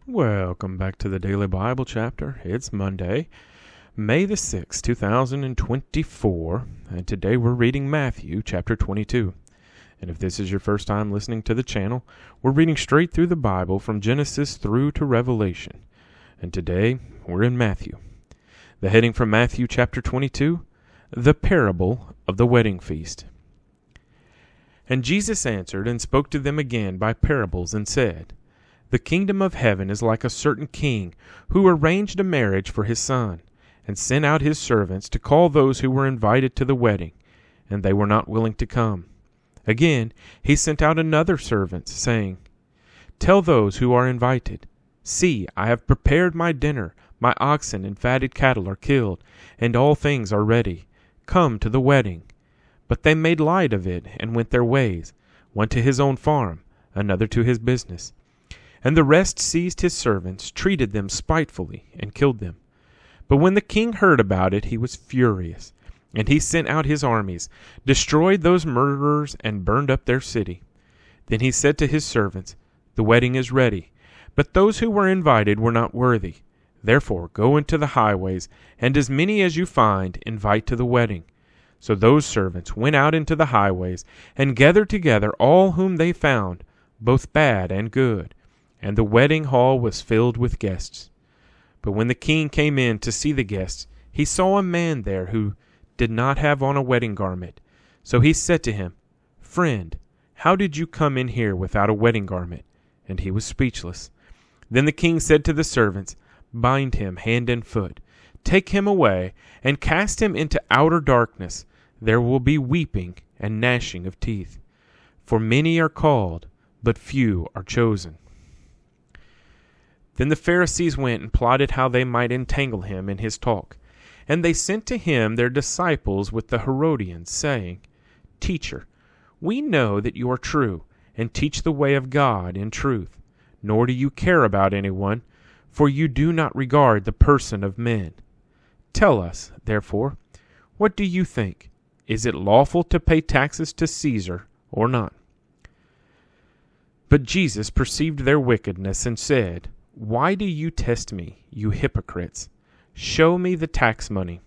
Welcome back to the Daily Bible Chapter. It's Monday, May the 6th, 2024, and today we're reading Matthew chapter 22. And if this is your first time listening to the channel, we're reading straight through the Bible from Genesis through to Revelation. And today we're in Matthew. The heading from Matthew chapter 22, The Parable of the Wedding Feast. And Jesus answered and spoke to them again by parables and said, The kingdom of heaven is like a certain king who arranged a marriage for his son, and sent out his servants to call those who were invited to the wedding, and they were not willing to come. Again, he sent out another servant, saying, Tell those who are invited, See, I have prepared my dinner, my oxen and fatted cattle are killed, and all things are ready. Come to the wedding. But they made light of it, and went their ways, one to his own farm, another to his business. And the rest seized his servants, treated them spitefully, and killed them. But when the king heard about it, he was furious, and he sent out his armies, destroyed those murderers, and burned up their city. Then he said to his servants, The wedding is ready, but those who were invited were not worthy. Therefore go into the highways, and as many as you find, invite to the wedding. So those servants went out into the highways, and gathered together all whom they found, both bad and good. And the wedding hall was filled with guests. But when the king came in to see the guests, he saw a man there who did not have on a wedding garment. So he said to him, Friend, how did you come in here without a wedding garment? And he was speechless. Then the king said to the servants, Bind him hand and foot, take him away, and cast him into outer darkness. There will be weeping and gnashing of teeth. For many are called, but few are chosen. Then the Pharisees went and plotted how they might entangle him in his talk. And they sent to him their disciples with the Herodians, saying, Teacher, we know that you are true, and teach the way of God in truth, nor do you care about anyone, for you do not regard the person of men. Tell us, therefore, what do you think? Is it lawful to pay taxes to Caesar or not? But Jesus perceived their wickedness and said, Why do you test me, you hypocrites? Show me the tax money.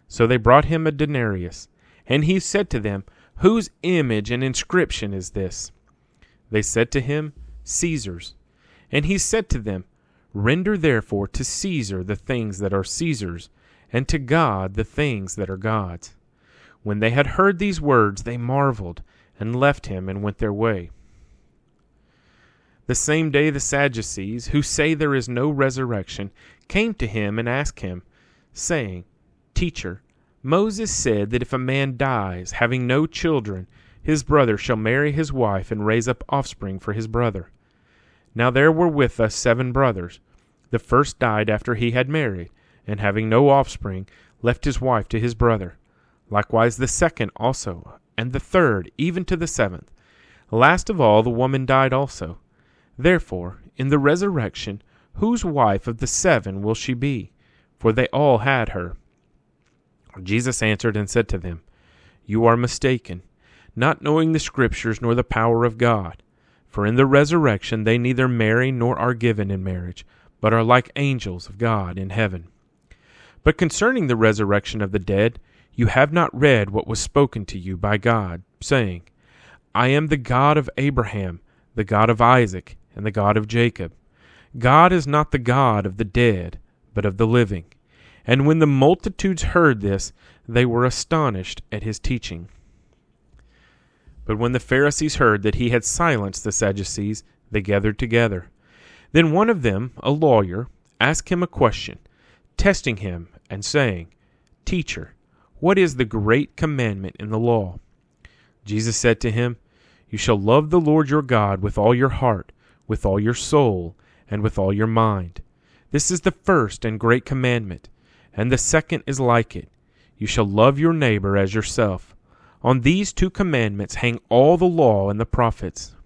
So they brought him a denarius, and he said to them, Whose image and inscription is this? They said to him, Caesar's. And he said to them, Render therefore to Caesar the things that are Caesar's, and to God the things that are God's. When they had heard these words, they marveled, and left him and went their way. The same day the Sadducees, who say there is no resurrection, came to him and asked him, saying, Teacher, Moses said that if a man dies, having no children, his brother shall marry his wife and raise up offspring for his brother. Now there were with us 7 brothers. The first died after he had married, and having no offspring, left his wife to his brother. Likewise the second also, and the third, even to the 7th. Last of all the woman died also. Therefore, in the resurrection, whose wife of the 7 will she be? For they all had her. Jesus answered and said to them, You are mistaken, not knowing the Scriptures nor the power of God. For in the resurrection they neither marry nor are given in marriage, but are like angels of God in heaven. But concerning the resurrection of the dead, you have not read what was spoken to you by God, saying, I am the God of Abraham, the God of Isaac, and the God of Jacob. God is not the God of the dead, but of the living. And when the multitudes heard this, they were astonished at his teaching. But when the Pharisees heard that he had silenced the Sadducees, they gathered together. Then one of them, a lawyer, asked him a question, testing him and saying, Teacher, what is the great commandment in the law? Jesus said to him, You shall love the Lord your God with all your heart, with all your soul, and with all your mind. This is the first and great commandment, and the second is like it. You shall love your neighbor as yourself. On these 2 commandments hang all the law and the prophets.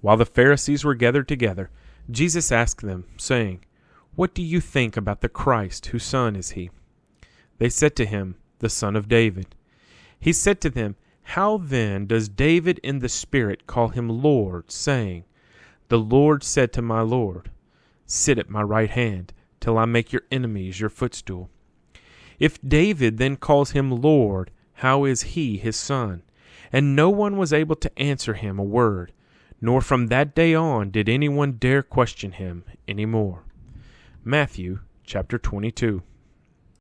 While the Pharisees were gathered together, Jesus asked them, saying, What do you think about the Christ? Whose son is he? They said to him, The son of David. He said to them, How then does David in the Spirit call him Lord, saying, The Lord said to my Lord, sit at my right hand, till I make your enemies your footstool. If David then calls him Lord, how is he his son? And no one was able to answer him a word, nor from that day on did anyone dare question him any more. Matthew chapter 22.